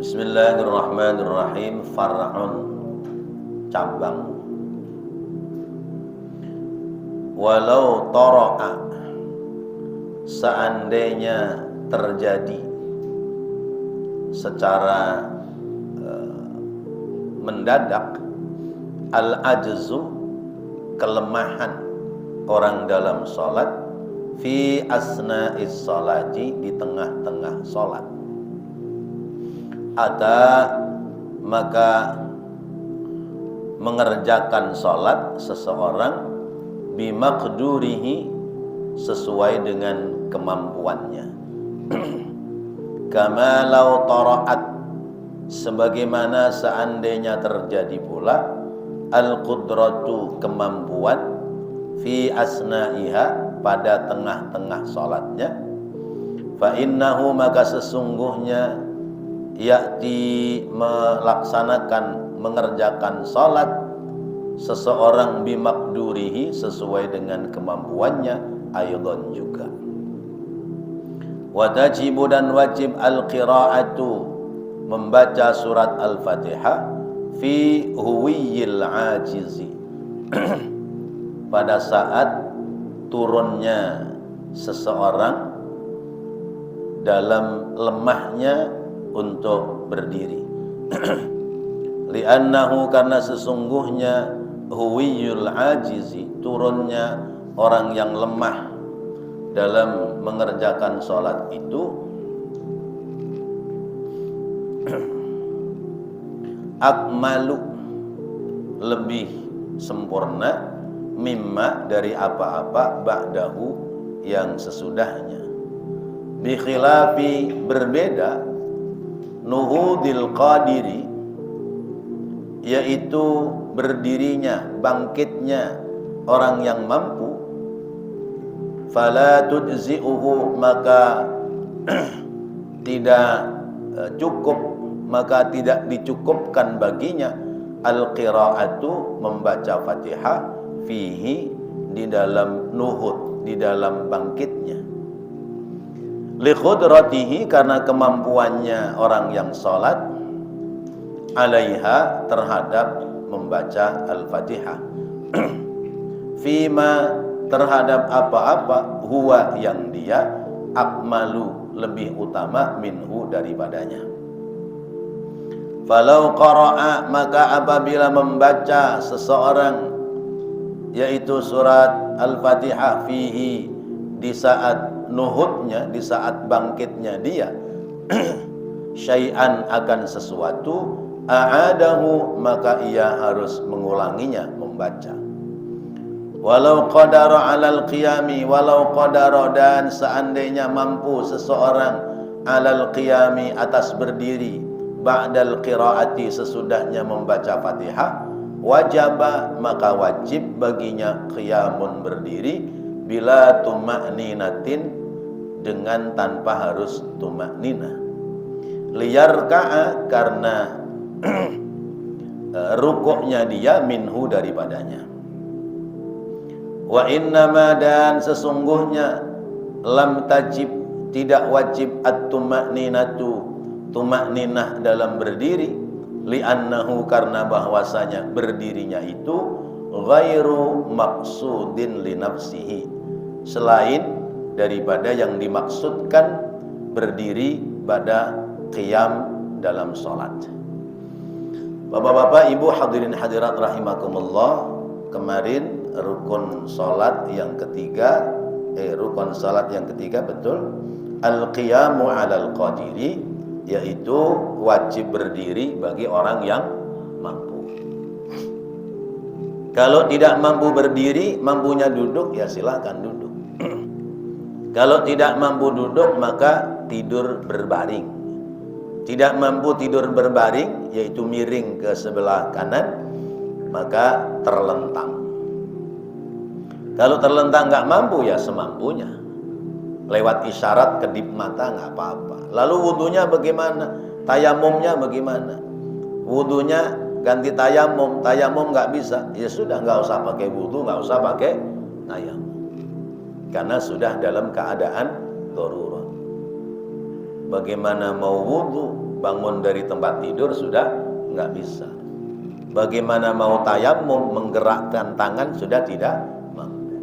Bismillahirrahmanirrahim. Far'un, cabang. Walau tara'a, seandainya terjadi secara mendadak al-ajzu, kelemahan orang dalam salat, fi asna'is salati, di tengah-tengah salat. Ada maka mengerjakan salat seseorang bimaqdurihi, sesuai dengan kemampuannya. Kama law tara'at, sebagaimana seandainya terjadi pula al-qudratu, kemampuan, fi asna'iha, pada tengah-tengah salatnya. Fa innahu, maka sesungguhnya ya'ti, melaksanakan, mengerjakan salat seseorang bimakdurihi, sesuai dengan kemampuannya, aydan juga. Wa tajibu, dan wajib, al-qira'atu, membaca surat al-Fatihah, fi huwiyil ajizi, pada saat turunnya seseorang dalam lemahnya untuk berdiri. Li'annahu, karena sesungguhnya huwiyul ajizi, turunnya orang yang lemah dalam mengerjakan sholat itu, akmalu, lebih sempurna, mimma, dari apa-apa, ba'dahu, yang sesudahnya. Bi khilafi, berbeda, nuhudil qadiri, yaitu berdirinya, bangkitnya orang yang mampu. Fala tujzi'uhu, maka tidak cukup, maka tidak dicukupkan baginya al-qira'atu, membaca Fatihah, fihi, di dalam nuhud, di dalam bangkitnya. Li khudratihi, karena kemampuannya orang yang sholat, alaiha, terhadap membaca al-Fatihah. Fima, terhadap apa-apa, huwa, yang dia, akmalu, lebih utama, minhu, daripadanya. Falau qara'a, maka apabila membaca seseorang, yaitu surat al-Fatihah, fihi, di saat nuhudnya, di saat bangkitnya dia, syai'an, akan sesuatu, a'adahu, maka ia harus mengulanginya, membaca. Walau qadara alal qiyami, walau qadara, dan seandainya mampu seseorang, alal qiyami, atas berdiri, ba'dal qiraati, sesudahnya membaca Fatihah, wajaba, maka wajib baginya qiyamun, berdiri, bila tuma'ninatin, dengan tanpa harus tuma'ninah. Liyarka'a, karena rukuknya dia, minhu, daripadanya. Wa innama, dan sesungguhnya, lam tajib, tidak wajib, at-tuma'ninatu, tuma'ninah dalam berdiri, li'annahu, karena bahwasanya berdirinya itu ghairu maqsudin li nafsihi, selain daripada yang dimaksudkan berdiri pada qiyam dalam sholat. Bapak-bapak, ibu, hadirin hadirat rahimakumullah, kemarin rukun sholat yang ketiga, rukun sholat yang ketiga, betul, al-qiyamu alal qadiri, yaitu wajib berdiri bagi orang yang mampu. Kalau tidak mampu berdiri, mampunya duduk, ya silakan duduk. Kalau tidak mampu duduk, maka tidur berbaring. Tidak mampu tidur berbaring, yaitu miring ke sebelah kanan, maka terlentang. Kalau terlentang nggak mampu, ya semampunya. Lewat isyarat kedip mata nggak apa-apa. Lalu wudunya bagaimana? Tayamumnya bagaimana? Wudunya ganti tayamum, tayamum nggak bisa, ya sudah, nggak usah pakai wudu, nggak usah pakai tayamum, karena sudah dalam keadaan darurat. Bagaimana mau wudu bangun dari tempat tidur sudah nggak bisa. Bagaimana mau tayamum, menggerakkan tangan sudah tidak mampu.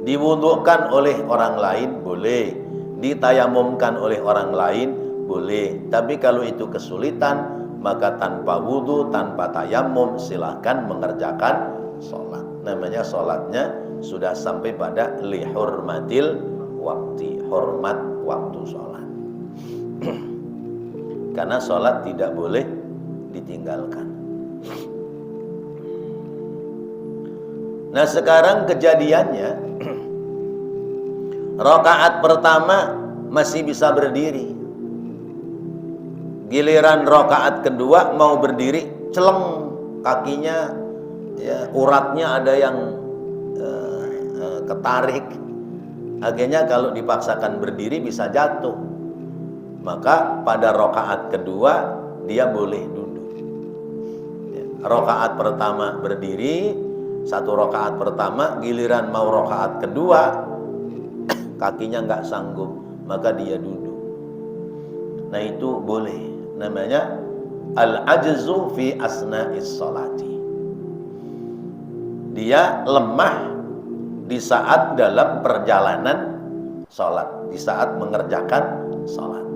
Diwudukkan oleh orang lain boleh, ditayamumkan oleh orang lain boleh. Tapi kalau itu kesulitan, maka tanpa wudu, tanpa tayamum, silahkan mengerjakan sholat. Namanya sholatnya sudah sampai pada lihurmatil waktu, hormat waktu sholat. Karena sholat tidak boleh ditinggalkan. Nah sekarang kejadiannya, rakaat pertama masih bisa berdiri, giliran rakaat kedua mau berdiri, celeng kakinya, ya, uratnya ada yang ketarik. Akhirnya kalau dipaksakan berdiri bisa jatuh. Maka pada rakaat kedua dia boleh duduk. Ya, rakaat pertama berdiri, satu rakaat pertama, giliran mau rakaat kedua kakinya nggak sanggup, maka dia duduk. Nah itu boleh. Namanya al-ajzu fi asna'is sholati. Dia lemah di saat dalam perjalanan sholat, di saat mengerjakan sholat.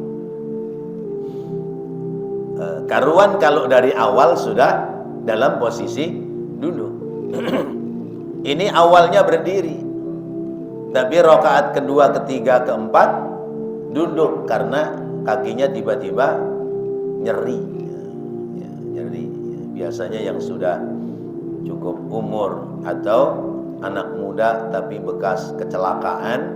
Karuan kalau dari awal sudah dalam posisi duduk. Ini awalnya berdiri, tapi rakaat kedua, ketiga, keempat duduk karena kakinya tiba-tiba nyeri. Nyeri. Biasanya yang sudah cukup umur atau anak muda tapi bekas kecelakaan,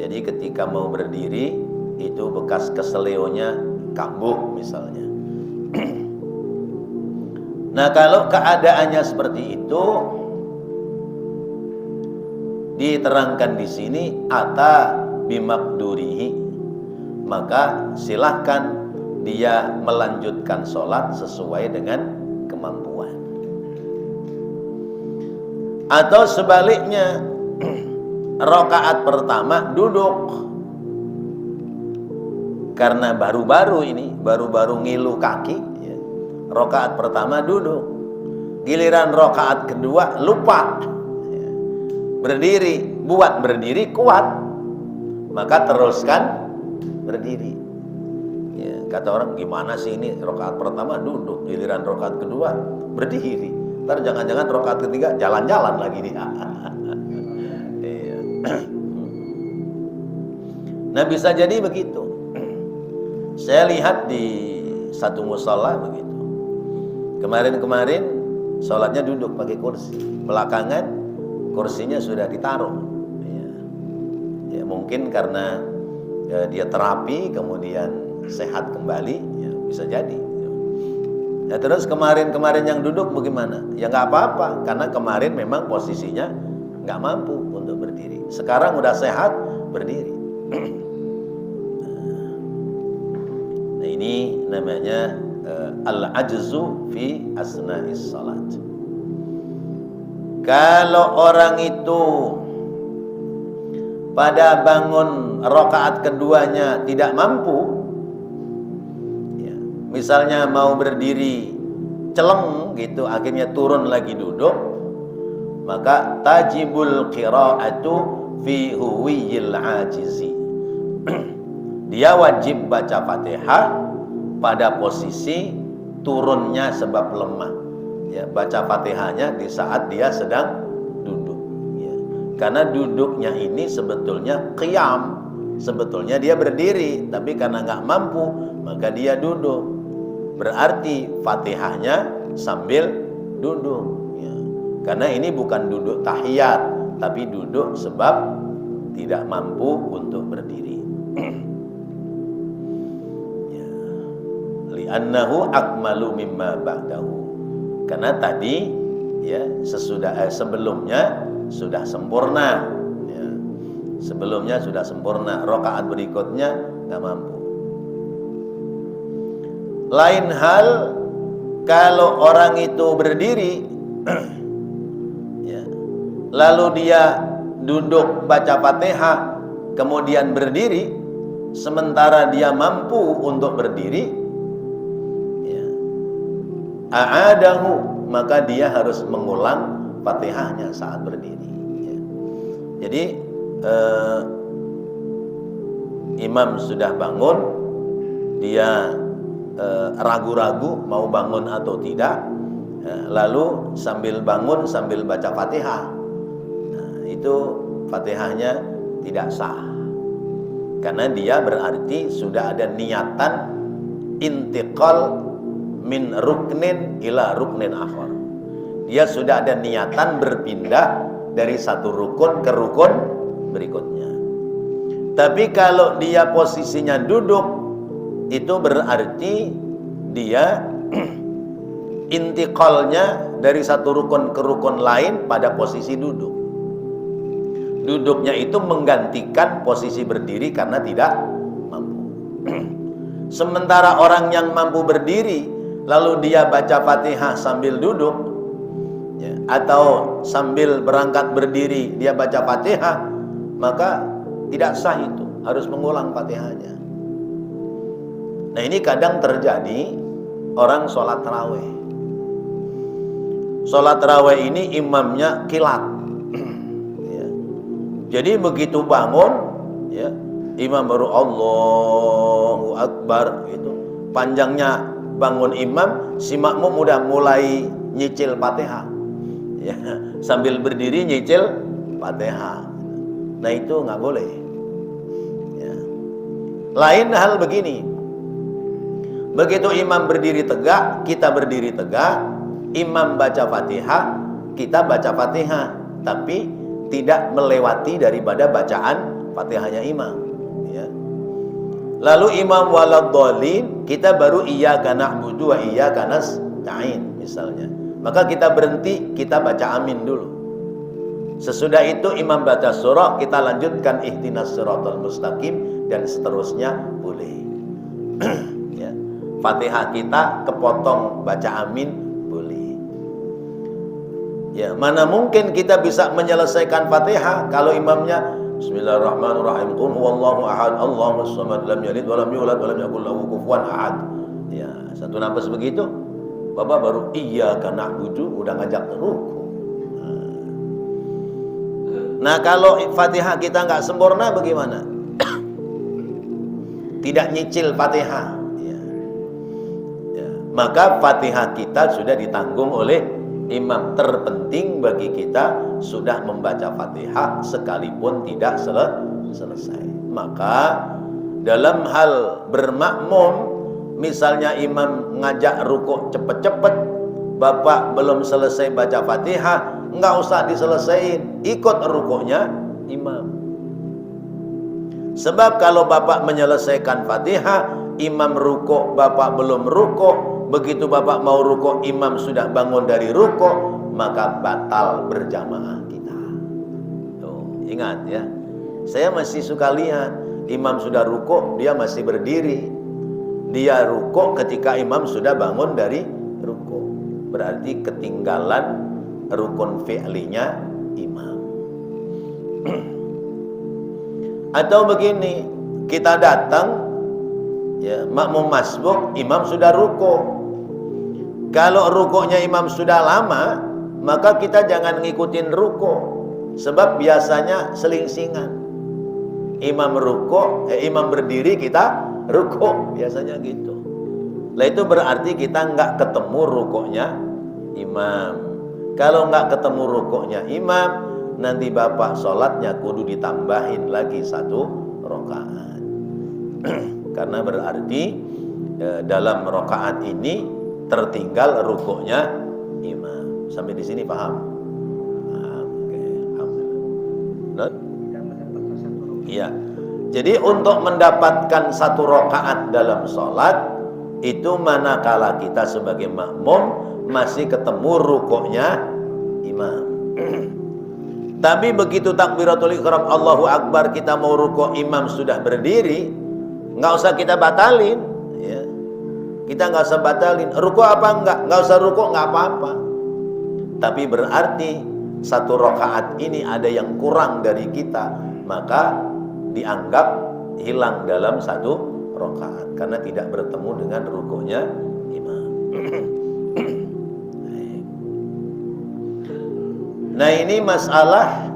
jadi ketika mau berdiri itu bekas keseleonya kambuh misalnya. Nah kalau keadaannya seperti itu, diterangkan di sini ata bimakdurihi, maka silahkan dia melanjutkan sholat sesuai dengan kemampuan. Atau sebaliknya, rakaat pertama duduk karena baru-baru ngilu kaki, ya. Rakaat pertama duduk, giliran rakaat kedua lupa, ya. Berdiri, buat berdiri kuat, maka teruskan berdiri. Ya, kata orang, gimana sih ini rakaat pertama duduk, giliran rakaat kedua berdiri, ntar jangan-jangan rakaat ketiga jalan-jalan lagi nih. Nah bisa jadi begitu. Saya lihat di satu mushola begitu. Kemarin-kemarin sholatnya duduk pakai kursi, belakangan kursinya sudah ditaruh. Ya, mungkin karena dia terapi kemudian sehat kembali, ya, bisa jadi. Ya, terus kemarin-kemarin yang duduk bagaimana? Ya nggak apa-apa, karena kemarin memang posisinya nggak mampu untuk berdiri. Sekarang udah sehat, berdiri. Nah ini namanya al-ajzu fi asna'is salat. Kalau orang itu pada bangun rakaat keduanya tidak mampu, ya, misalnya mau berdiri celeng gitu, akhirnya turun lagi duduk, maka tajibul qira'atu fi huwiyil ajizi. Dia wajib baca Fatihah pada posisi turunnya sebab lemah. Ya, baca Fatihahnya di saat dia sedang duduk. Ya. Karena duduknya ini sebetulnya qiyam, sebetulnya dia berdiri, tapi karena nggak mampu, maka dia duduk. Berarti Fatihahnya sambil duduk. Ya. Karena ini bukan duduk tahiyat, tapi duduk sebab tidak mampu untuk berdiri. Li'annahu akmalu mimma ba'dahu. Karena tadi ya sebelumnya sudah sempurna, ya. Sebelumnya sudah sempurna, rakaat berikutnya nggak mampu. Lain hal kalau orang itu berdiri ya, lalu dia duduk baca Fatihah kemudian berdiri, sementara dia mampu untuk berdiri, ya, a'adahu, maka dia harus mengulang Fatihahnya saat berdiri, ya. Jadi imam sudah bangun, dia ragu-ragu mau bangun atau tidak, lalu sambil bangun sambil baca Fatihah, nah, itu Fatihahnya tidak sah, karena dia berarti sudah ada niatan intiqal min ruknin ila ruknin akhar. Dia sudah ada niatan berpindah dari satu rukun ke rukun berikutnya. Tapi kalau dia posisinya duduk, itu berarti dia intiqalnya dari satu rukun ke rukun lain pada posisi duduk. Duduknya itu menggantikan posisi berdiri karena tidak mampu. Sementara orang yang mampu berdiri, lalu dia baca Fatihah sambil duduk, ya, atau sambil berangkat berdiri dia baca Fatihah, maka tidak sah itu, harus mengulang Fatihahnya. Nah, ini kadang terjadi orang sholat tarawih. Sholat tarawih ini imamnya kilat. Jadi begitu bangun, ya, imam baru Allahu Akbar, itu panjangnya bangun imam, si makmum udah mulai nyicil Fatihah, ya, sambil berdiri nyicil Fatihah. Nah, itu nggak boleh, ya. Lain hal begini, begitu imam berdiri tegak, kita berdiri tegak, imam baca Fatihah, kita baca Fatihah, tapi tidak melewati daripada bacaan Fatihahnya imam, ya. Lalu imam waladhdallin, kita baru iyyaka na'budu wa iyyaka nasta'in misalnya, maka kita berhenti, kita baca amin dulu. Sesudah itu imam baca surah, kita lanjutkan ihdinas siratal mustaqim dan seterusnya boleh. Ya. Fatihah kita kepotong baca amin boleh. Ya, mana mungkin kita bisa menyelesaikan Fatihah kalau imamnya Bismillahirrahmanirrahim, qul huwallahu ahad, Allahus samad, lam yalid walam yulad walam yakul lahu kufuwan ahad. Ya, satu nafas begitu, Bapak baru iyyaka na'budu, udah ngajak ruku. Nah, kalau Fatihah kita nggak sempurna bagaimana? Tidak nyicil Fatihah, ya. Ya, maka Fatihah kita sudah ditanggung oleh imam. Terpenting bagi kita sudah membaca Fatihah sekalipun tidak selesai. Maka dalam hal bermakmum, misalnya imam ngajak rukuk cepet-cepet, Bapak belum selesai baca Fatihah, nggak usah diselesaikan, ikut rukuknya imam. Sebab kalau Bapak menyelesaikan Fatihah, imam rukuk, Bapak belum rukuk, begitu Bapak mau rukuk, imam sudah bangun dari rukuk, maka batal berjamaah kita. Tuh, ingat ya. Saya masih suka lihat imam sudah rukuk, dia masih berdiri. Dia rukuk ketika imam sudah bangun dari rukuk. Berarti ketinggalan rukun fi'linya imam. Atau begini, kita datang, ya, makmum masbuk, imam sudah rukuk. Kalau rukuknya imam sudah lama, maka kita jangan ngikutin rukuk, sebab biasanya selingsingan. Imam rukuk, imam berdiri, kita rukuk, biasanya gitu. Lah itu berarti kita nggak ketemu rukuknya imam. Kalau nggak ketemu rukuknya imam, nanti Bapak sholatnya kudu ditambahin lagi 1 rakaat. Karena berarti dalam rakaat ini tertinggal rukuknya imam. Sampai di sini paham? Oke, alhamdulillah. Iya. Jadi untuk mendapatkan 1 rakaat dalam sholat itu manakala kita sebagai makmum masih ketemu rukuknya imam. Tapi begitu takbiratul ihram Allahu Akbar, kita mau rukuk, imam sudah berdiri, nggak usah kita batalin, ya. Kita nggak usah batalin. Rukuk apa enggak? Nggak usah rukuk, nggak apa-apa. Tapi berarti 1 rakaat ini ada yang kurang dari kita, maka dianggap hilang dalam satu rakaat karena tidak bertemu dengan rukuknya imam. Nah, ini masalah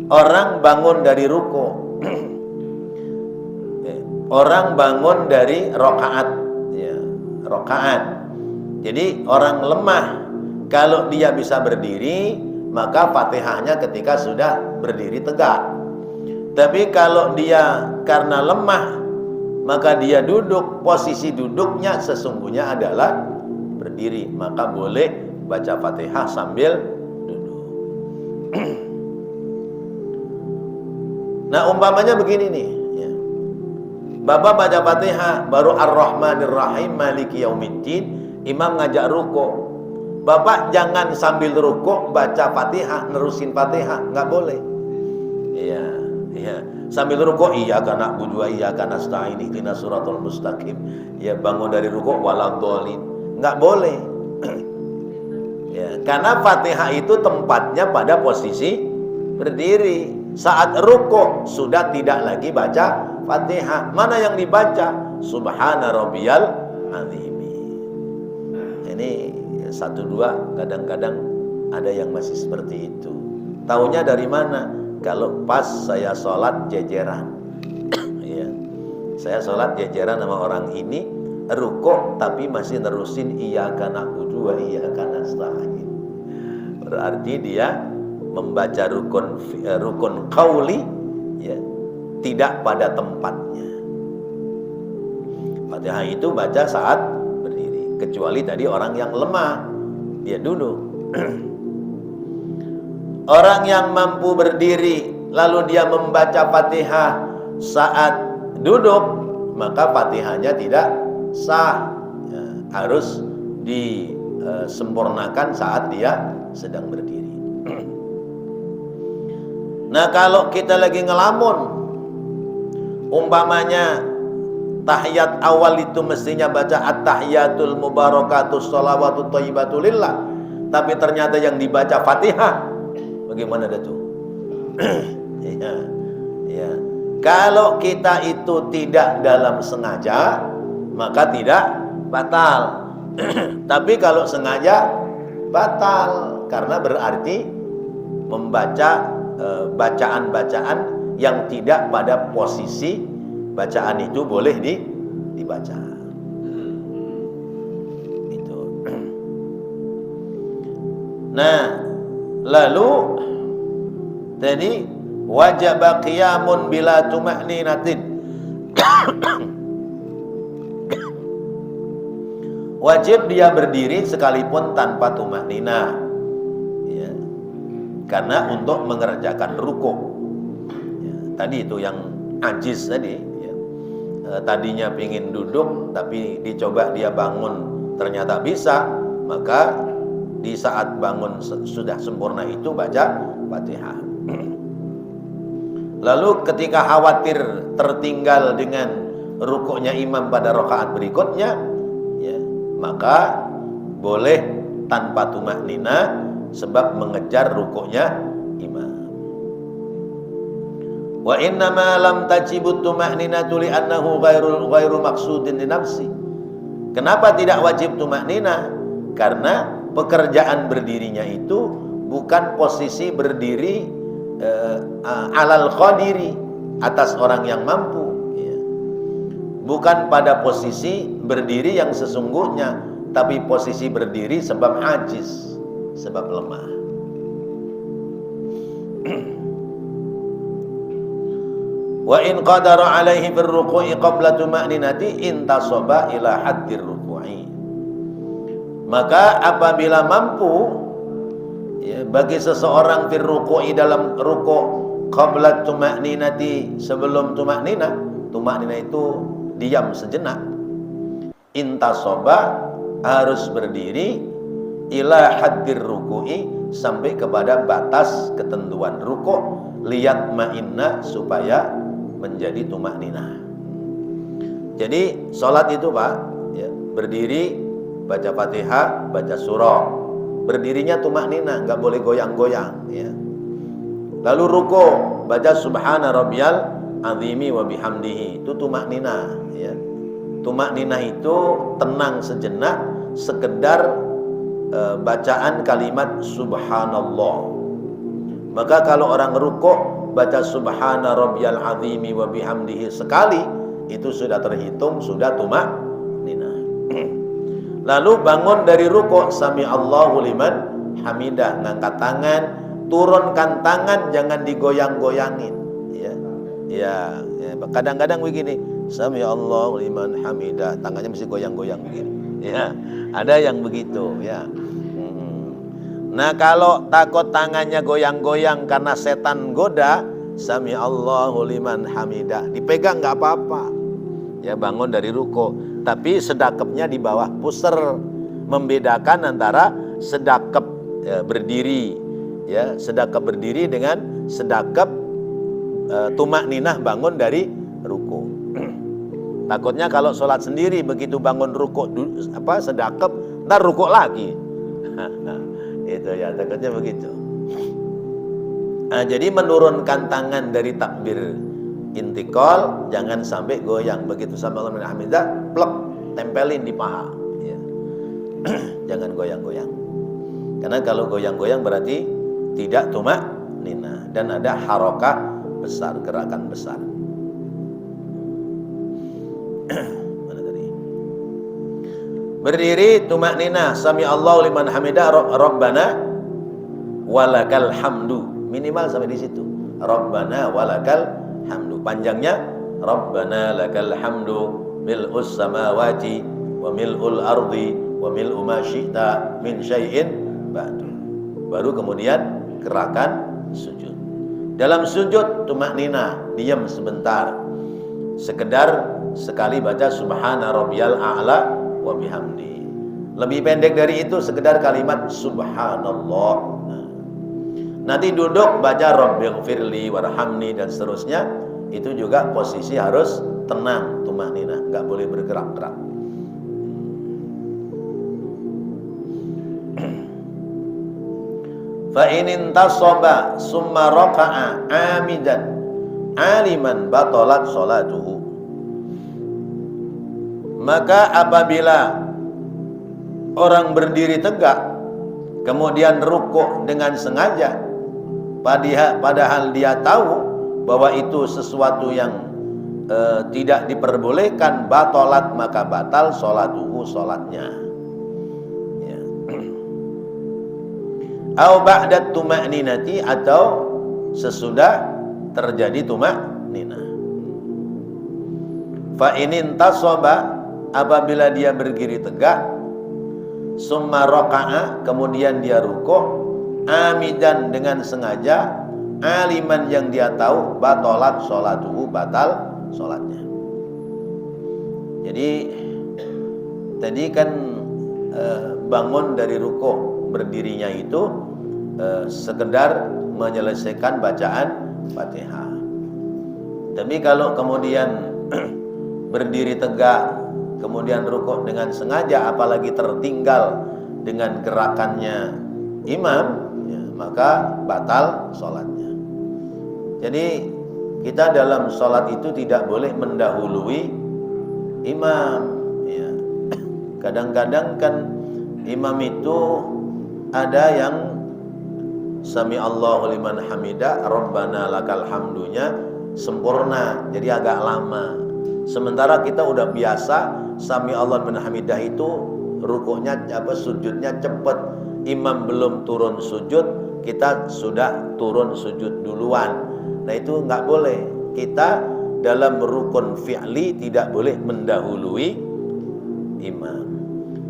orang bangun dari ruku'. Orang bangun dari rakaat, ya, rakaat. Jadi orang lemah kalau dia bisa berdiri, maka Fatihahnya ketika sudah berdiri tegak. Tapi kalau dia karena lemah, maka dia duduk, posisi duduknya sesungguhnya adalah berdiri, maka boleh baca Fatihah sambil duduk. Nah, umpamanya begini nih, ya. Bapak baca Fatihah, baru Ar-Rahmanir Rahim Maliki Yaumiddin, imam ngajak rukuk. Bapak jangan sambil rukuk baca Fatihah, nerusin Fatihah, nggak boleh. Iya, iya. Sambil rukuk, iyyaka na'budu wa iyyaka nasta'in ihdinas siratal mustaqim. Ya, bangun dari rukuk waladhdallin. Nggak boleh. Ya, karena Fatihah itu tempatnya pada posisi berdiri. Saat rukuk sudah tidak lagi baca Fatihah. Mana yang dibaca? Subhana rabbiyal azim. Ini satu dua, kadang-kadang ada yang masih seperti itu. Taunya dari mana? Kalau pas saya sholat jejeran, ya, saya sholat jejeran sama orang ini, rukuk tapi masih nerusin iyyaka na'budu wa iyyaka nasta'in. Berarti dia membaca rukun qauli, ya, tidak pada tempatnya. Fatihah itu baca saat berdiri, kecuali tadi orang yang lemah, dia duduk. Orang yang mampu berdiri lalu dia membaca Fatihah saat duduk, maka Fatihahnya tidak sah, ya, harus disempurnakan saat dia sedang berdiri. Nah, kalau kita lagi ngelamun, umpamanya tahiyat awal itu mestinya baca at-tahiyatul mubarakatus sholawatut thayyibatul lillah, tapi ternyata yang dibaca Fatihah, bagaimana dah tuh? Ya, ya. Kalau kita itu tidak dalam sengaja, maka tidak batal. Tapi kalau sengaja, batal, karena berarti membaca bacaan-bacaan yang tidak pada posisi bacaan itu boleh dibaca. Itu. Nah, lalu tadi wajib qiyamun bila tuma'ninatin. Wajib dia berdiri sekalipun tanpa tuma'ninah, ya, karena untuk mengerjakan rukuk, ya, tadi itu yang ajiz tadi, ya. Tadinya pingin duduk tapi dicoba dia bangun ternyata bisa, maka di saat bangun sudah sempurna itu baca Fatihah. Lalu ketika khawatir tertinggal dengan rukuknya imam pada rakaat berikutnya, ya, maka boleh tanpa tumaknina sebab mengejar rukuknya imam. Wa innama lam tajibut tumakninatu li annahu ghairu maqsudin li nafsi. Kenapa tidak wajib tumaknina? Karena pekerjaan berdirinya itu bukan posisi berdiri alal qadiri, atas orang yang mampu, ya. Bukan pada posisi berdiri yang sesungguhnya, tapi posisi berdiri sebab ajiz, sebab lemah. Wa in qadara alaihi birruku'i qabla tuma'ninati intasaba ila haddir ruku'i. Maka apabila mampu, ya, bagi seseorang fir ruku'i dalam ruku' qabla tuma'ninati, sebelum tuma'ninah. Tuma'ninah itu diam sejenak. Intasaba, harus berdiri, ila haddir ruku'i, sampai kepada batas ketentuan ruku', liyat ma'inna, supaya menjadi tumakninah. Jadi sholat itu Pak, ya, berdiri, baca Fatihah, baca surah, berdirinya tumakninah, nggak boleh goyang-goyang, ya. Lalu ruku, baca subhana rabbiyal azimi wa bihamdihi. Itu tumakninah, ya. Tumakninah itu tenang sejenak, sekedar bacaan kalimat subhanallah. Maka kalau orang rukuk baca subhana rabbiyal azimi wa bihamdihi sekali, itu sudah terhitung, sudah tumakninah. Lalu bangun dari rukuk, sami Allahu liman hamidah, ngangkat tangan, turunkan tangan, jangan digoyang-goyangin, ya. Ya, kadang-kadang begini, sami Allahu liman hamidah, tangannya mesti goyang-goyang begini. Ya, ada yang begitu, ya. Nah, kalau takut tangannya goyang-goyang karena setan goda, sami Allahu liman hamidah, dipegang nggak apa-apa. Ya, bangun dari ruko, tapi sedakepnya di bawah pusar, membedakan antara sedakep berdiri, ya, sedakep berdiri dengan sedakep tumakninah bangun dari ruko. Takutnya kalau sholat sendiri begitu bangun ruko sedakep, ntar ruko lagi. Itu ya, takutnya begitu. Nah, jadi menurunkan tangan dari takbir intikal, jangan sampai goyang. Begitu sama Allah hamidah, plek, tempelin di paha, ya. Jangan goyang-goyang. Karena kalau goyang-goyang berarti tidak tumakninah dan ada harokat besar, gerakan besar. Mana tadi? Berdiri tumakninah, sami Allahu liman hamidah, rabbana walakal hamdu. Minimal sampai di situ. Rabbana walakal hamdu. Panjangnya rabbana lakal hamdu mil'us samawati wa mil'ul ardi wa mil'u ma syi'ta min syai'in ba'du. Baru kemudian gerakan sujud. Dalam sujud tumakninah, diam sebentar. Sekedar sekali baca subhana rabbiyal a'la wa bihamdi. Lebih pendek dari itu sekedar kalimat subhanallah. Nanti duduk baca rabbighfirli warhamni dan seterusnya. Itu juga posisi harus tenang, tumakninah, enggak boleh bergerak-gerak. Fa in intasaba summa raka'a amidan aliman batalat salatuhu. Maka apabila orang berdiri tegak kemudian rukuk dengan sengaja, padahal dia tahu bahwa itu sesuatu yang tidak diperbolehkan, batalat, maka batal salatuhu, salatnya. Ya. Au ba'da tuma'ninati, atau sesudah terjadi tuma'ninah. Fa in intasaba, apabila dia berdiri tegak, summa raka'a, kemudian dia rukuk, amidan, dengan sengaja, aliman, yang dia tahu, batalat sholatuhu, batal sholatnya. Jadi tadi kan bangun dari rukuk, berdirinya itu sekedar menyelesaikan bacaan Fatihah. Tapi kalau kemudian berdiri tegak kemudian rukuk dengan sengaja, apalagi tertinggal dengan gerakannya imam, ya, maka batal sholatnya. Jadi kita dalam sholat itu tidak boleh mendahului imam, ya. Kadang-kadang kan imam itu ada yang sami Allahu liman hamidah, rabbana lakal hamdunya sempurna, jadi agak lama. Sementara kita udah biasa sami Allah liman hamidah itu rukuknya sujudnya cepat. Imam belum turun sujud, kita sudah turun sujud duluan. Nah, itu nggak boleh. Kita dalam rukun fi'li tidak boleh mendahului imam.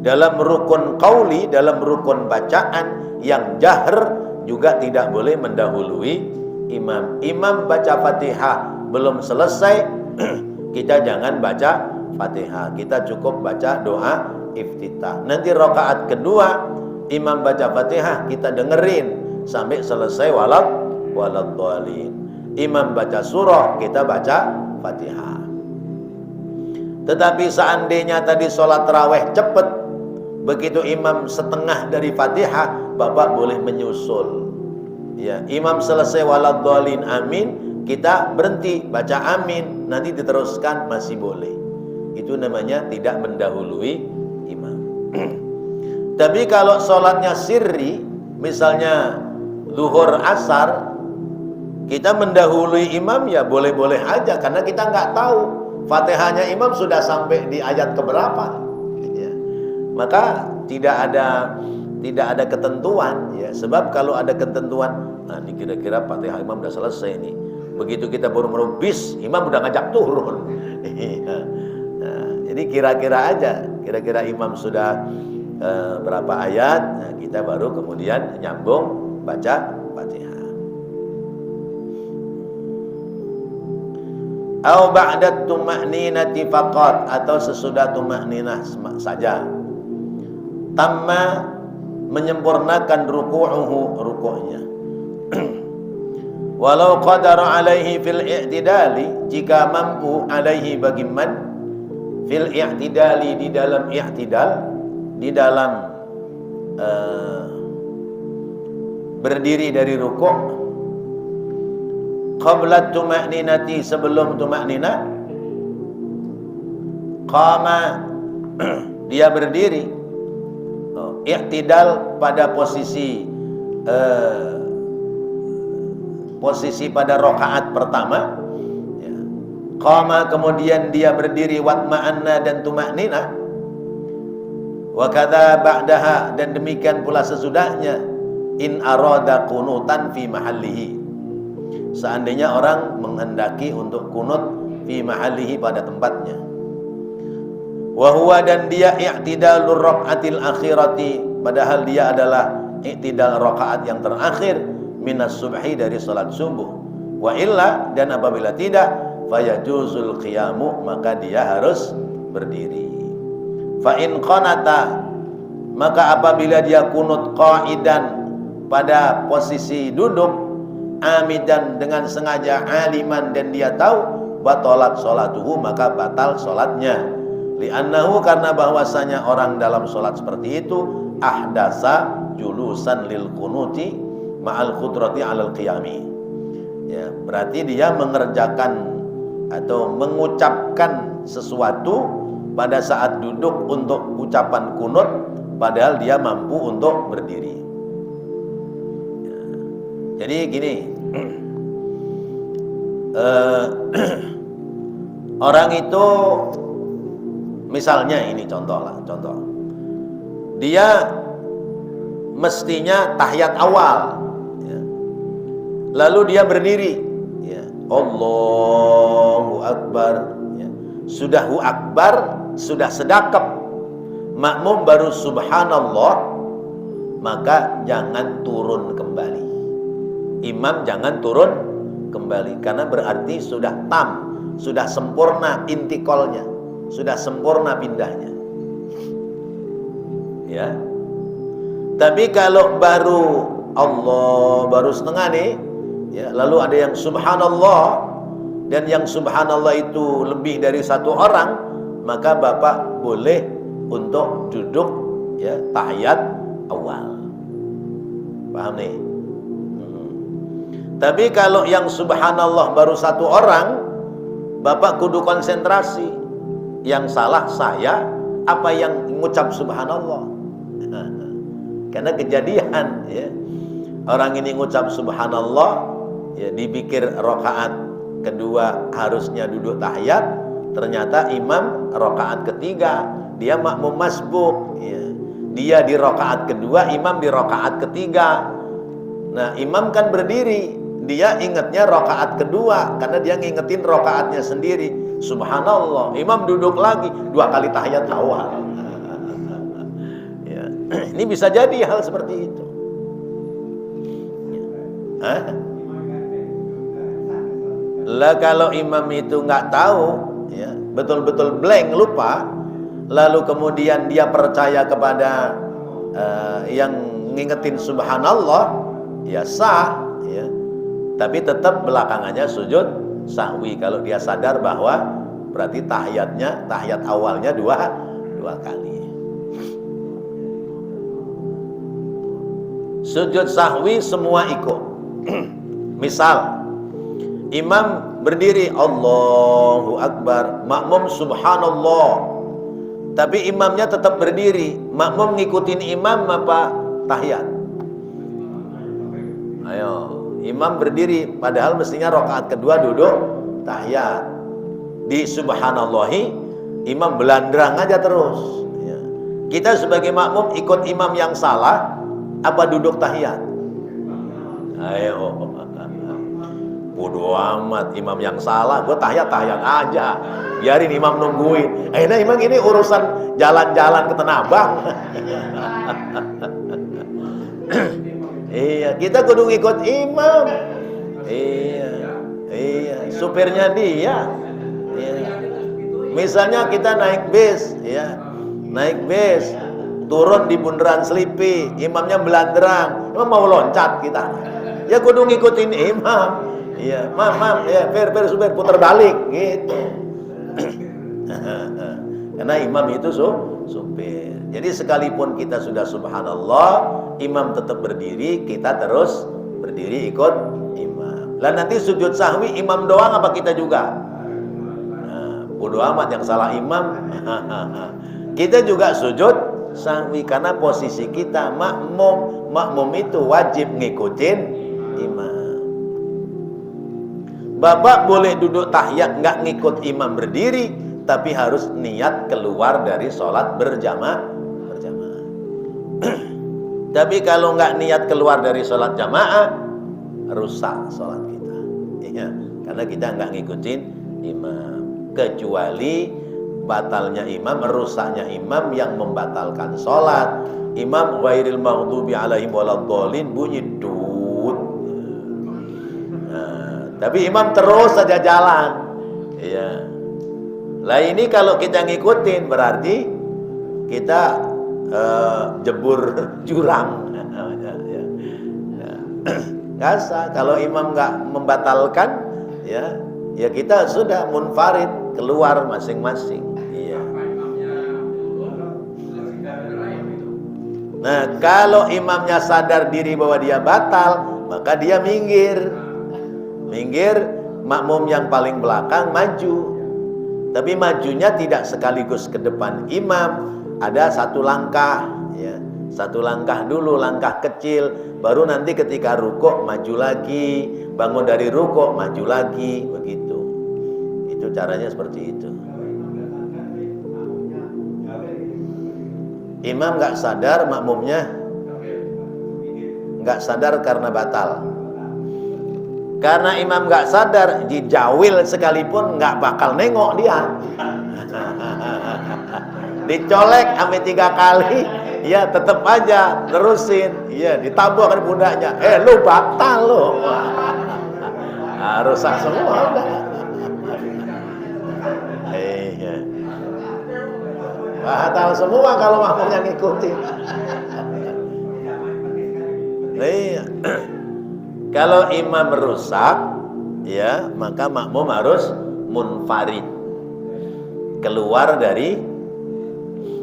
Dalam rukun qauli, dalam rukun bacaan yang jahr juga tidak boleh mendahului imam. Imam baca Fatihah belum selesai, kita jangan baca Fatihah, kita cukup baca doa iftitah. Nanti rakaat kedua imam baca Fatihah, kita dengerin sampai selesai waladhdallin. Imam baca surah, kita baca Fatihah. Tetapi seandainya tadi sholat tarawih cepat, begitu imam setengah dari Fatihah, Bapak boleh menyusul. Ya, imam selesai waladhdallin amin, kita berhenti baca amin, nanti diteruskan masih boleh. Itu namanya tidak mendahului imam. Tapi kalau sholatnya sirri, misalnya zuhur asar, kita mendahului imam ya boleh-boleh aja, karena kita nggak tahu Fatihahnya imam sudah sampai di ayat keberapa. Ya. Maka tidak ada ketentuan, ya. Sebab kalau ada ketentuan, nah ini kira-kira Fatihah imam udah selesai nih. Begitu kita baru bis, imam udah ngajak turun. Nah, jadi kira-kira aja, kira-kira imam sudah berapa ayat, nah, kita baru kemudian nyambung baca Fatihah. Au ba'da tuma'ninati faqat, atau sesudah tuma'ninah saja. Tamma, menyempurnakan ruku'nya. Walau qadara alaihi fil i'tidali, jika mampu alaihi bagi man fil i'tidali, di dalam i'tidal, di dalam berdiri dari ruku', qabla tuma'ninati, sebelum tuma'ninah, qama, dia berdiri, i'tidal pada posisi pada rakaat pertama, ya. Qama, kemudian dia berdiri, watma'anna, dan tuma'ninah, wa kadza ba'daha, dan demikian pula sesudahnya, in arada kunutan fi mahallihi, seandainya orang menghendaki untuk kunut fi mahallihi, pada tempatnya. Wa huwa, dan dia i'tidalur rakaatil akhirati, padahal dia adalah i'tidal rakaat yang terakhir, minas subhi, dari salat subuh. Wa illa, dan apabila tidak, fayajuzul qiyamu, maka dia harus berdiri. Fa in qanata, maka apabila dia kunut qaidan, pada posisi duduk, amidan, dengan sengaja, aliman, dan dia tahu, batalat salatuhu, maka batal salatnya. Li'annahu, karena bahwasanya orang dalam salat seperti itu, ahdasa julusan lil kunuti ma'al qudrati 'alal qiyami. Ya, berarti dia mengerjakan atau mengucapkan sesuatu pada saat duduk untuk ucapan kunut, padahal dia mampu untuk berdiri. Ya. Jadi gini, orang itu misalnya ini contoh, dia mestinya tahiyat awal, ya. Lalu dia berdiri, ya. Allahu Akbar, ya. Sudah hu akbar, sudah sedekap, makmum baru subhanallah, maka jangan turun kembali. Imam jangan turun kembali, karena berarti sudah tam, sudah sempurna intikolnya, sudah sempurna pindahnya, ya. Tapi kalau baru Allah, baru setengah nih, ya, lalu ada yang subhanallah, dan yang subhanallah itu lebih dari satu orang, maka bapak boleh untuk duduk, ya, tahiyat awal. Paham nih? Tapi kalau yang subhanallah baru satu orang, bapak kudu konsentrasi. Yang salah saya, apa yang mengucap subhanallah? Karena kejadian, ya, orang ini ngucap subhanallah, ya, dipikir rakaat kedua harusnya duduk tahiyat, ternyata imam rakaat ketiga, dia makmum masbuk, ya. Dia di rakaat kedua, imam di rakaat ketiga. Nah, imam kan berdiri, dia ingatnya rakaat kedua, karena dia ngingetin rakaatnya sendiri, subhanallah. Imam duduk lagi, 2 kali tahiyat awal. Ini bisa jadi hal seperti itu. Lah kalau imam itu nggak tahu, ya, betul-betul blank, lupa, lalu kemudian dia percaya kepada yang ngingetin subhanallah, ya sah, ya. Tapi tetap belakangannya sujud sahwi kalau dia sadar bahwa berarti tahiyat awalnya dua kali. Sujud sahwi semua ikut. Misal Imam berdiri Allahu Akbar, makmum subhanallah. Tapi imamnya tetap berdiri. Makmum ngikutin imam apa tahiyat? Ayo, imam berdiri padahal mestinya rakaat kedua duduk tahiyat. Di subhanallahi imam belandrang aja terus ya. Kita sebagai makmum ikut imam yang salah apa duduk tahiyat? Ayo, bodo amat imam yang salah, gue tahiyat aja, biarin imam nungguin. Nah imam ini urusan jalan-jalan ke Tanah Abang. Iya, kita kudu ngikut imam. Iya, supirnya dia. Iya. Misalnya kita naik bis, ya, turun di bundaran Selipi, imamnya belandrang, emang mau loncat kita? Ya kudu ngikutin imam. Iya, mam, ya, supir putar balik, gitu. Karena imam itu supir. Jadi sekalipun kita sudah subhanallah, imam tetap berdiri, kita terus berdiri ikut imam. Lah nanti sujud sahwi imam doang apa kita juga? Nah, bodo amat yang salah imam. Kita juga sujud sahwi karena posisi kita makmum. Makmum itu wajib ngikutin imam. Bapak boleh duduk tahiyat nggak ngikut imam berdiri, tapi harus niat keluar dari sholat berjamaah. Tapi kalau nggak niat keluar dari sholat jamaah, rusak sholat kita. Ya, karena kita nggak ngikutin imam. Kecuali batalnya imam, rusaknya imam yang membatalkan sholat. Imam ghairil maghdubi alaihim waladhdallin bunyi dut. Tapi imam terus saja jalan. Iya. Lah ini kalau kita ngikutin berarti kita jebur jurang. Kasa kalau imam nggak membatalkan, ya kita sudah munfarid keluar masing-masing. Iya. Nah kalau imamnya sadar diri bahwa dia batal, maka dia minggir, makmum yang paling belakang maju. Tapi majunya tidak sekaligus ke depan imam, ada satu langkah, ya. Satu langkah dulu, langkah kecil, baru nanti ketika rukuk maju lagi, bangun dari rukuk maju lagi, begitu. Itu caranya seperti itu. Imam nggak sadar, makmumnya nggak sadar karena batal. Karena imam nggak sadar, dijawil sekalipun nggak bakal nengok dia. Dicolek sampai 3 kali, ya tetap aja terusin. Ya ditabok di pundaknya. Lu batal lu. Rusak semua udah. Iya. Batal semua kalau makmumnya ngikutin. Iya. Kalau imam merusak, ya maka makmum harus munfarid, keluar dari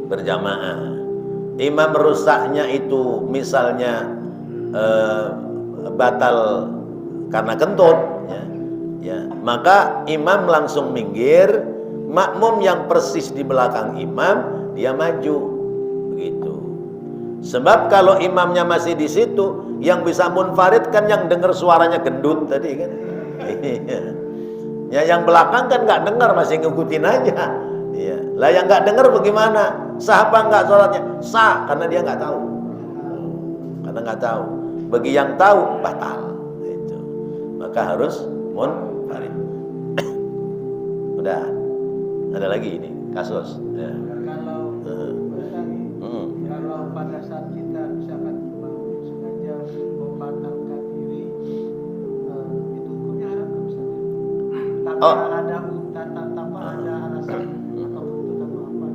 berjamaah. Imam merusaknya itu misalnya batal karena kentut, ya, maka imam langsung minggir, makmum yang persis di belakang imam dia maju, begitu. Sebab kalau imamnya masih di situ, yang bisa munfarid kan yang dengar suaranya gendut tadi kan. Ya yang belakang kan nggak dengar, masih ngikutin aja. Iya. Lah yang nggak dengar bagaimana? Sah apa nggak sholatnya? Sah, karena dia nggak tahu. Karena nggak tahu. Bagi yang tahu batal. Itu. Maka harus munfarid. Udah. Ada lagi ini kasus. Ya. Kalau pada saat kita misalkan sengaja membatalkan diri, itu hukumnya haram nggak misalnya? Tanpa ada alasan atau tuntutan apa?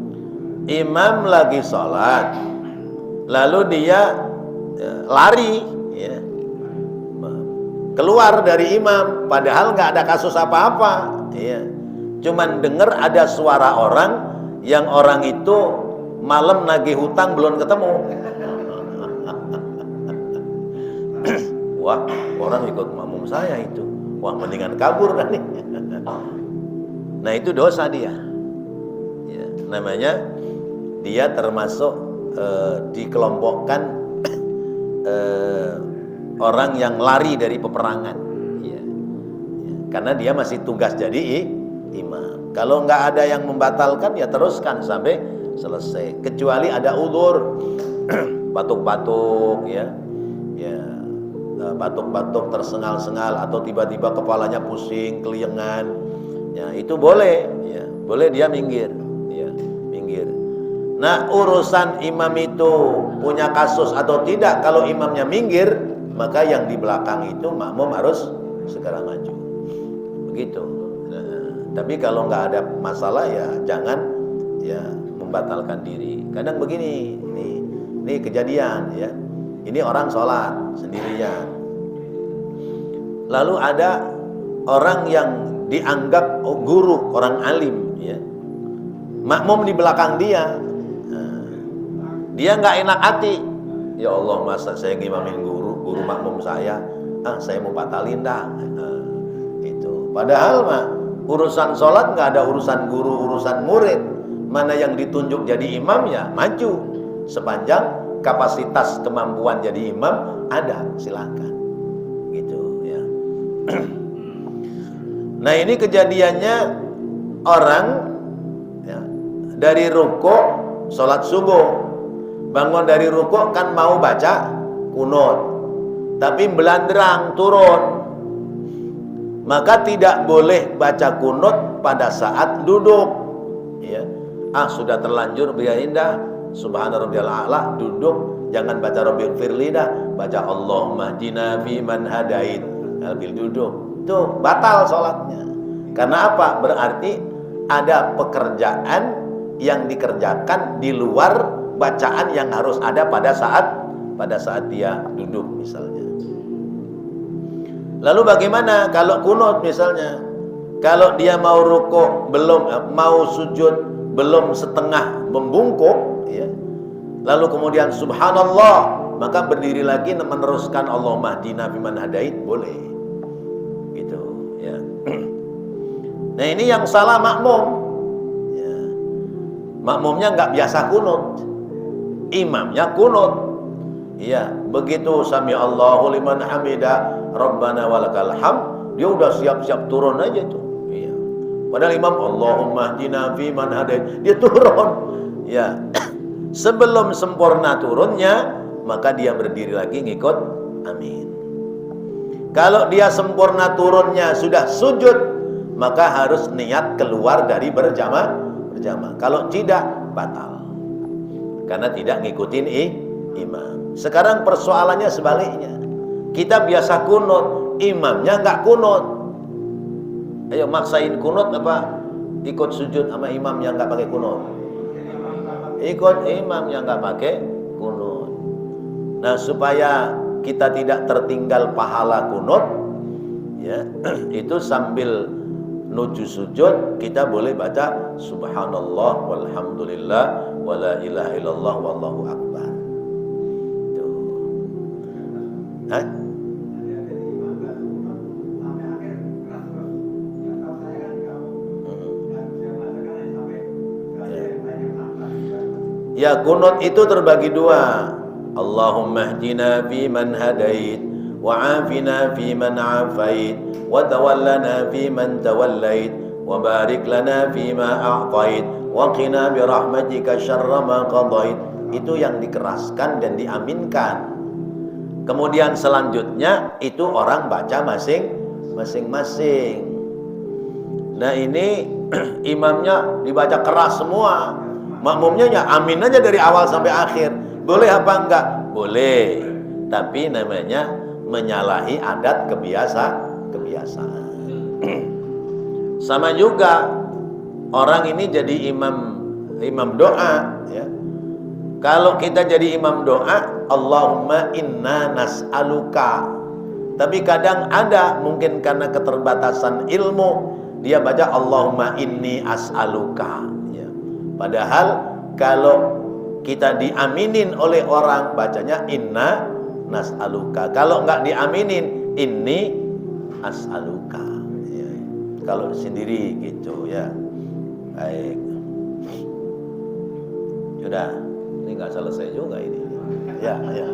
Imam lagi sholat, lalu dia lari, ya, keluar dari imam, padahal nggak ada kasus apa-apa, ya. Cuman dengar ada suara orang, yang orang itu malam nagih hutang belum ketemu. Wah, orang ikut makmum saya itu. wah mendingan kabur kan nih. Nah itu dosa dia. Ya, namanya dia termasuk dikelompokkan orang yang lari dari peperangan. Ya. Ya, karena dia masih tugas jadi imam. Kalau nggak ada yang membatalkan ya teruskan sampai selesai. Kecuali ada udzur, batuk-batuk ya. Ya, batuk-batuk tersengal-sengal atau tiba-tiba kepalanya pusing, keliengan. Ya, itu boleh, ya. Boleh dia minggir, ya, minggir. Nah, urusan imam itu punya kasus atau tidak, kalau imamnya minggir, maka yang di belakang itu makmum harus segera maju. Begitu. Nah, tapi kalau nggak ada masalah ya jangan ya membatalkan diri. Kadang begini, ini kejadian ya. Ini orang sholat sendirian. Lalu ada orang yang dianggap guru, orang alim ya. Makmum di belakang dia. Dia nggak enak hati. Ya Allah, masa saya ngimamin guru makmum saya, saya mau batalin dah. Itu. Padahal mah urusan sholat nggak ada urusan guru, urusan murid. Mana yang ditunjuk jadi imam ya maju. Sepanjang kapasitas kemampuan jadi imam ada, silakan. Gitu ya. Nah ini kejadiannya orang ya, dari rukuk sholat subuh. Bangun dari rukuk kan mau baca kunut, tapi belandrang turun, maka tidak boleh baca kunut pada saat duduk. Ya, sudah terlanjur biarindah subhana rabbiyal a'la, duduk, jangan baca rabbil firli dah, baca Allahumma hdina fi man hadait sambil duduk. Tuh batal sholatnya. Karena apa? Berarti ada pekerjaan yang dikerjakan di luar bacaan yang harus ada pada saat dia duduk misalnya. Lalu bagaimana kalau kunut misalnya? Kalau dia mau rukuk belum, mau sujud belum setengah membungkuk ya. Lalu kemudian subhanallah, maka berdiri lagi meneruskan Allahumma hdina fiman hadait boleh. Gitu ya. Nah ini yang salah makmum. Ya. Makmumnya nggak biasa kunut. Imamnya kunut. Iya, begitu sami Allahu liman hamida rabbana walakal hamd, dia udah siap-siap turun aja tuh. Iya. Padahal imam Allahumma hdina fi man hadait, dia turun. Ya. Sebelum sempurna turunnya, maka dia berdiri lagi ngikut amin. Kalau dia sempurna turunnya sudah sujud, maka harus niat keluar dari berjamaah. Kalau tidak batal. Karena tidak ngikutin imam. Sekarang persoalannya sebaliknya. Kita biasa kunut, imamnya nggak kunut. Ayo maksain kunut apa? Ikut sujud sama imam yang nggak pakai kunut. Ikut imam yang nggak pakai kunut. Nah supaya kita tidak tertinggal pahala kunut, ya itu sambil nuju sujud kita boleh baca subhanallah walhamdulillah wala ilaha illallah wallahu akbar. Tuh. Hah? Ya kunut itu terbagi dua. Allahumma hdina fi man hadait wa afina fi man afait wa tawallana fi man tawallait wa barik lana fi ma a'tait wa qina bi rahmatika syarra ma qadait. Itu yang dikeraskan dan diaminkan. Kemudian selanjutnya itu orang baca masing-masing. Nah ini imamnya dibaca keras semua, makmumnya ya amin aja dari awal sampai akhir. Boleh apa enggak? Boleh. Tapi namanya menyalahi adat kebiasaan. Sama juga orang ini jadi imam doa ya. Kalau kita jadi imam doa, Allahumma inna nas'aluka. Tapi kadang ada mungkin karena keterbatasan ilmu, dia baca Allahumma inni as'aluka ya. Padahal kalau kita diaminin oleh orang bacanya inna nas'aluka. Kalau enggak diaminin inni as'aluka. Ya. Kalau sendiri gitu ya. Baik. Sudah, ini nggak selesai juga ini. Ya, ya.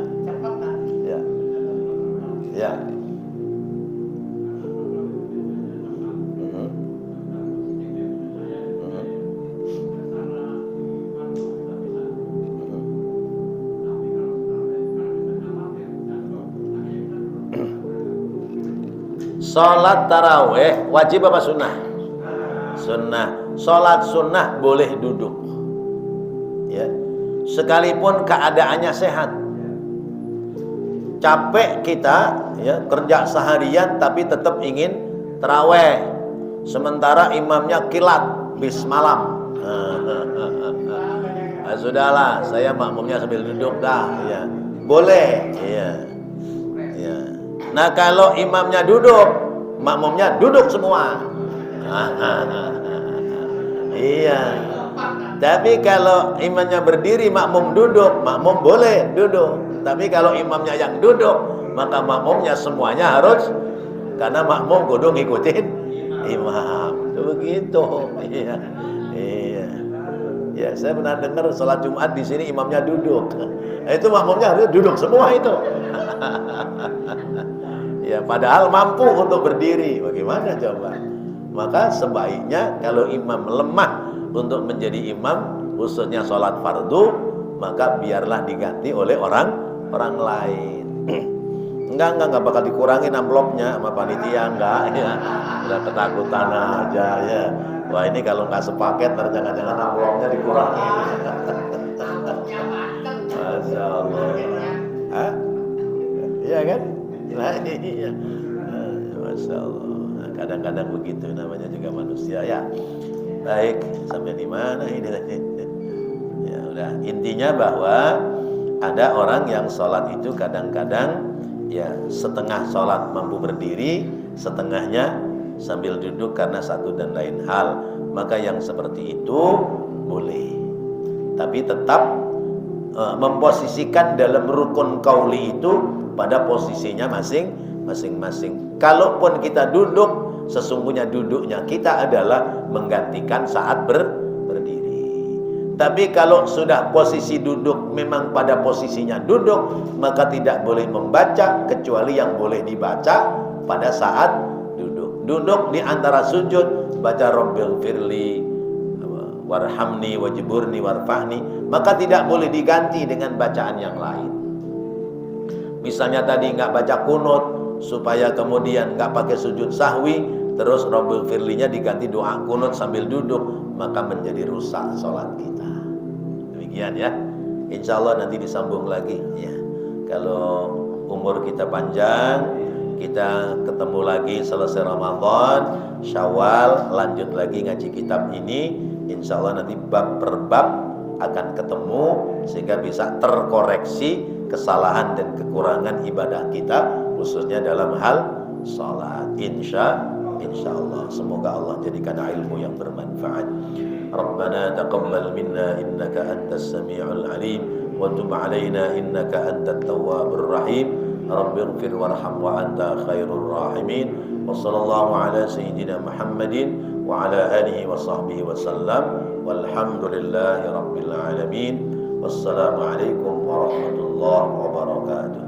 Ya. Ya. Salat taraweh wajib apa sunnah? Sunnah. Salat sunnah boleh duduk. Ya. Sekalipun keadaannya sehat. Capek kita ya, kerja seharian tapi tetap ingin taraweh. Sementara imamnya kilat bis malam. Nah, sudahlah, saya makmumnya sambil duduk dah ya. Boleh, iya. Ya. Nah, kalau imamnya duduk, makmumnya duduk semua. Iya. Tapi kalau imamnya berdiri, makmum duduk, makmum boleh duduk. Tapi kalau imamnya yang duduk, maka makmumnya semuanya harus, karena makmum kudu ngikutin imam. Begitu. Iya. Iya. Ya, saya pernah dengar sholat Jumat di sini imamnya duduk. Nah, itu makmumnya harus duduk semua itu. Ya, padahal mampu untuk berdiri. Bagaimana coba? Maka sebaiknya kalau imam lemah untuk menjadi imam, khususnya sholat fardu, maka biarlah diganti oleh orang lain. Enggak bakal dikurangin amplopnya sama panitia, enggak ya. Udah ketakutan aja ya. Wah, ini kalau nggak sepaket, jangan-jangan amplopnya dikurangi. Masya Allah. Hah? Iya kan? Nah, iya. Masya Allah. Nah, kadang-kadang begitu, namanya juga manusia ya. Baik, sampai di mana ini tadi? Ya udah, intinya bahwa ada orang yang sholat itu kadang-kadang ya setengah sholat mampu berdiri, setengahnya sambil duduk karena satu dan lain hal. Maka yang seperti itu boleh, tapi tetap memposisikan dalam rukun qauli itu pada posisinya masing-masing. Kalaupun kita duduk, sesungguhnya duduknya kita adalah menggantikan saat berdiri. Tapi kalau sudah posisi duduk memang pada posisinya duduk, maka tidak boleh membaca kecuali yang boleh dibaca pada saat duduk. Duduk di antara sujud baca Rabbil firli warhamni wajburni warfahni, maka tidak boleh diganti dengan bacaan yang lain. Misalnya tadi nggak baca kunut supaya kemudian nggak pakai sujud sahwi, terus Rabbil firlinya diganti doa kunut sambil duduk, maka menjadi rusak sholat kita. Demikian ya. Insya Allah nanti disambung lagi ya. Kalau umur kita panjang, kita ketemu lagi selesai Ramadan, Syawal, lanjut lagi ngaji kitab ini. Insya Allah nanti bab per bab akan ketemu sehingga bisa terkoreksi kesalahan dan kekurangan ibadah kita, khususnya dalam hal salat. Insya Allah, semoga Allah jadikan ilmu yang bermanfaat. Rabbana taqabbal minna innaka antas sami'ul alim wa tub alaina innaka antat tawwabur rahim. Rabbighfir warham wa anta khairur rahimin. Wa sallallahu ala sayyidina Muhammadin wa ala alihi wa sahbihi wa sallam. Walhamdulillahi rabbil alamin. Wassalamu alaikum warahmatullahi wabarakatuh.